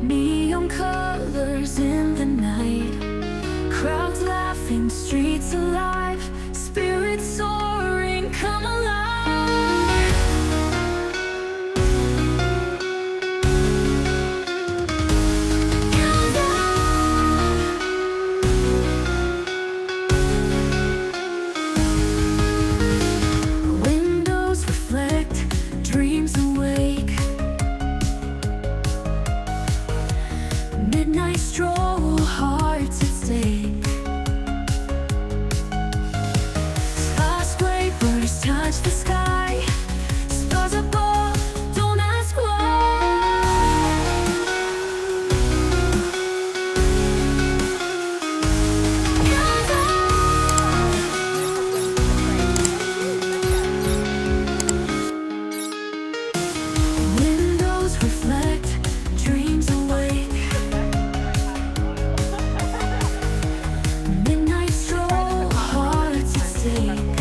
neon colors in the night, crowds laughing, streets alive, spirits soaring, come alive. Windows reflect, dreams awake, midnight stroll, hearts at stake. Skyscrapers touch the sky, stars above, don't ask why. Windows reflect, dreams awake, midnight stroll, hearts at stake.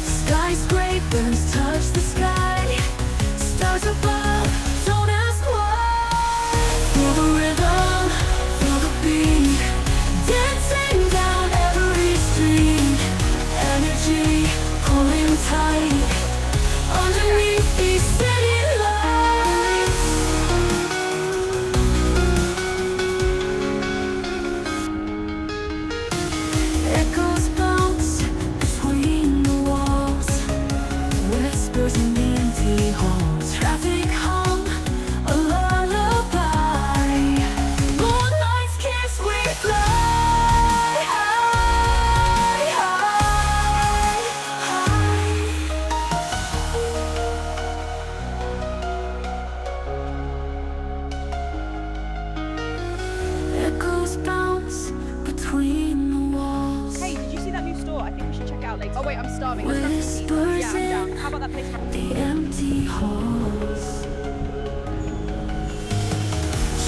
Skyscrapers touch the sky, stars above, don't ask why. Feel the rhythm, feel the beat, dancing down every street. Energy pulling tight underneath these city lights. Echoes bounce between the walls, whispers in the empty halls. Traffic hum, a lullaby. Moonlight's kiss, we fly high, high, high. Echoes bounce between the walls. Hey, did you see that new store? I think we should check it out later. Oh wait, I'm starving. Let's grab some to eat. Whispers Yeah, I'm down. in How about that place? the empty halls.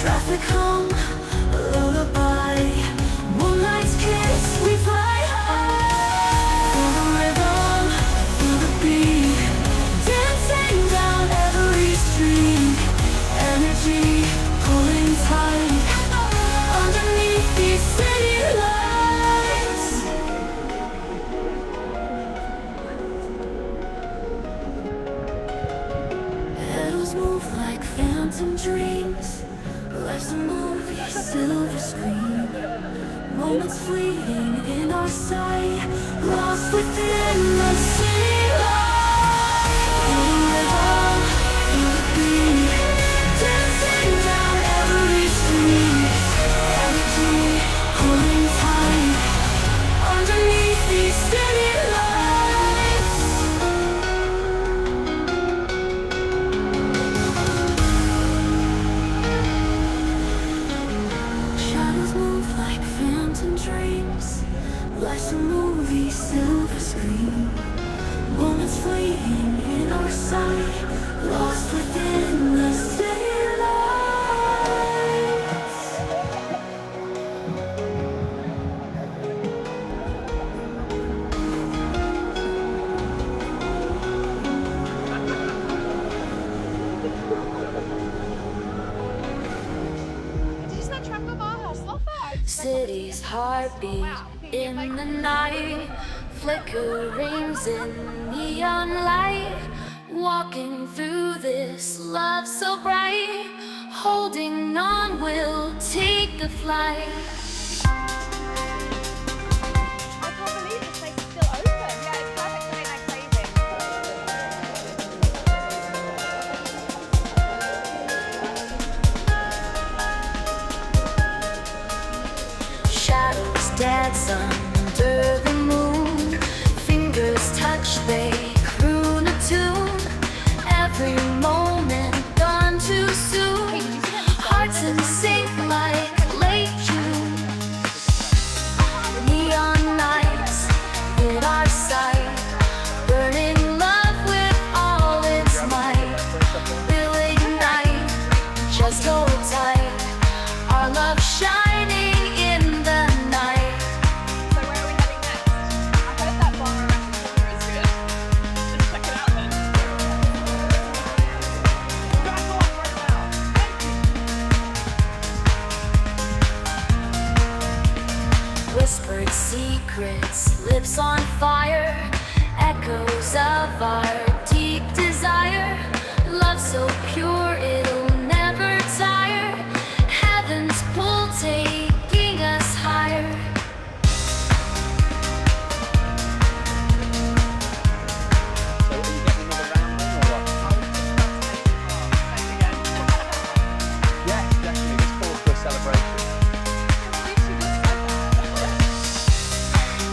Traffic hum, a lullaby. Moonlight's kiss, we fly high. Feel the rhythm, feel the beat, dancing down every street. Energy pulling tight underneath these city lights. Petals move like phantom dreams. Life's a movie, silver screen. Moments fleeting in our sight, lost within the city light. Feel the rhythm, feel the beat, dancing down every street. Energy pulling tight underneath these city lights. Shadows move like phantom dreams. Life's a movie, silver screen. Moments fleeting in our sight, lost within the city lights. Is that track of our house? Love that. City's heartbeat in the night, flickerings in neon light. Walking through this love so bright, holding on, we'll take the flight. I can't believe this place is still open. Yeah, it's perfect for late night saving. Shadows dance under the moon, fingers touch, they croon a tune. Every moment gone too soon, hearts in sync like late June. secrets, lips on fire, echoes of our deep desire. Love so pure it'll never tire. Heaven's pull taking us higher.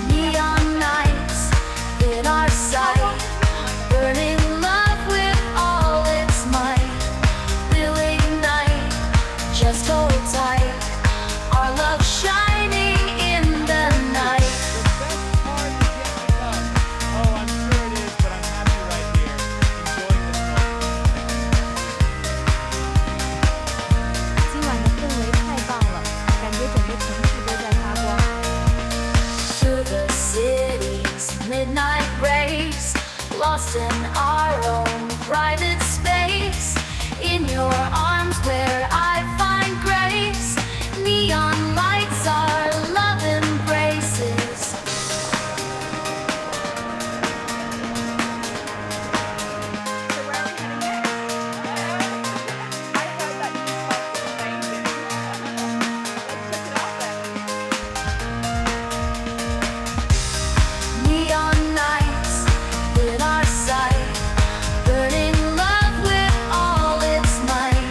Neon nights in our sight, burning love with all its might. We'll ignite, just hold tight, our love shining in the night. Oh, I'm sure it is, but I'm happy right here, enjoying this moment. 今晚的氛围太棒了，感觉整个城市都在发光。 To the city's midnight race, lost in our own private space. In your arms where I find grace. Neon lights our love embraces. So where are we heading next? I heard that you felt amazing. Let's check it out then. Neon nights in our sight, burning love with all its might.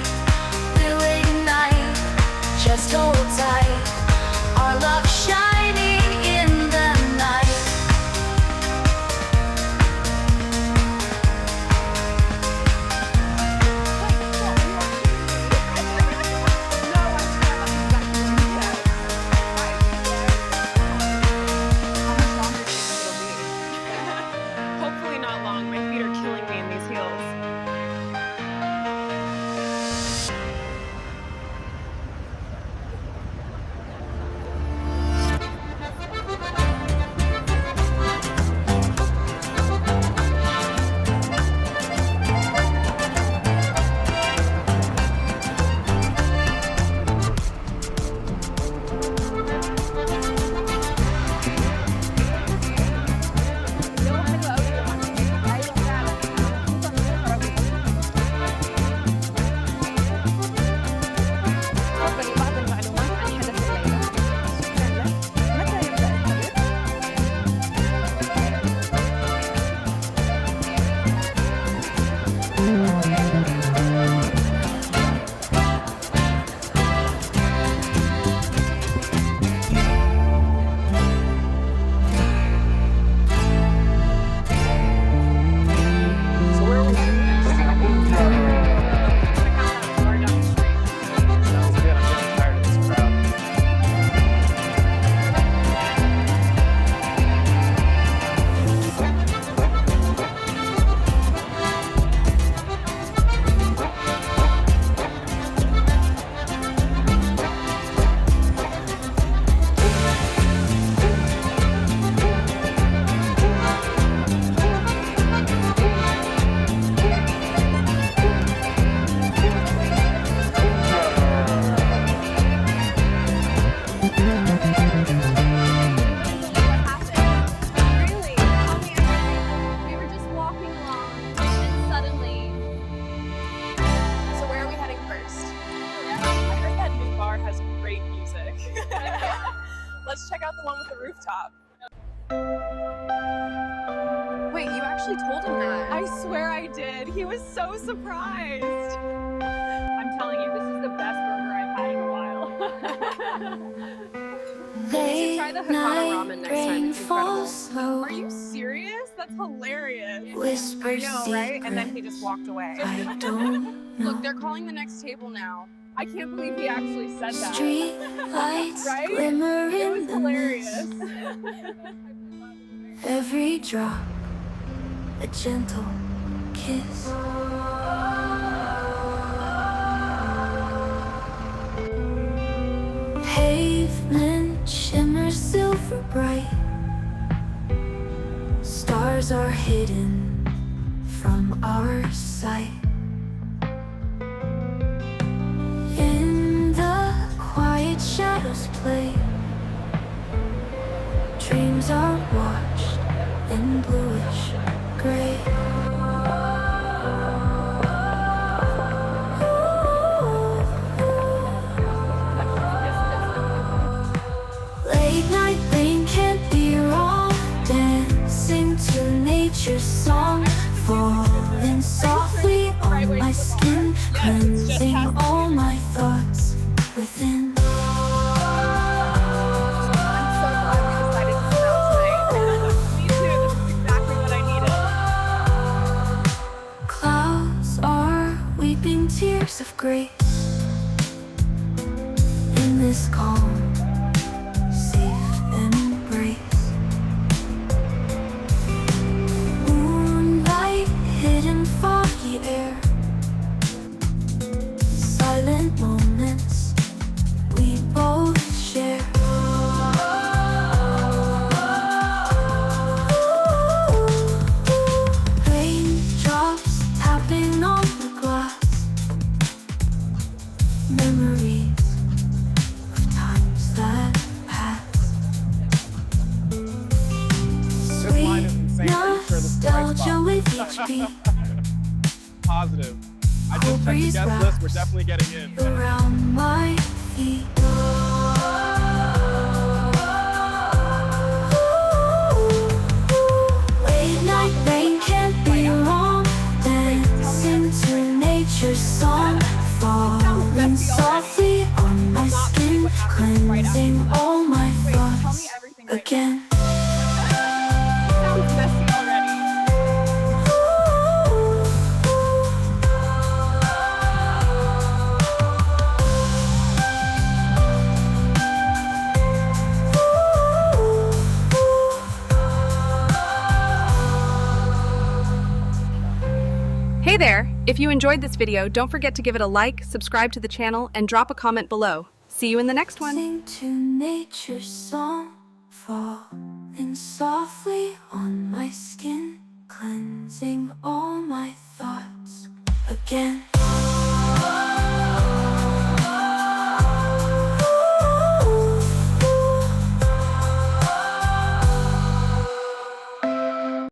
We'll ignite, just hold tight, our love shining in the night. Hopefully not long. My feet are killing me in these heels. تفضلي بعض المعلومات عن حدث الليلة. شكراً لك. متى يبدأ الحدث؟ So where are we heading next? Bar down the street. Sounds good. I'm getting tired of this crowd. Really? Tell me everything. We were just walking along and suddenly. So where are we heading first? I heard that new bar has great music. Let's check out the one with the rooftop. Wait, you actually told him that? I swear I did. He was so surprised. I'm telling you, this is the best burger I've had in a while. Late try the Hakata night ramen next time, rain it's incredible. falls slow. Are you serious? That's hilarious. I Whispers know, right? And then secret. he just walked away. I don't know. Look, they're calling the next table now. I can't believe he actually said that. Street lights Right? glimmer It in was the hilarious. mist. Every drop, a gentle kiss. Pavement shimmers silver bright. Stars are hidden from our sight. In the quiet shadows play. Dreams skin, cleansing all my thoughts within. I'm so glad we decided to come out tonight. Me too, this is exactly what I needed. Clouds are weeping tears of grace in this calm, safe embrace. Moonlight, hidden foggy air, silent moments we both share. Raindrops tapping on the glass, memories of times that passed. line is Sweet insane. Are you sure this is the right nostalgia spot? with each beat Positive. I just checked the breeze guest list. We're wraps definitely getting in. around my feet. Late night rain can't be wrong, dancing to nature's song, falling softly on my skin, cleansing all my Wait, tell me thoughts everything right again. now. Sounds messy already. Hey there! If you enjoyed this video, don't forget to give it a like, subscribe to the channel, and drop a comment below. See you in the next one. Sing to nature's song, falling softly on my skin,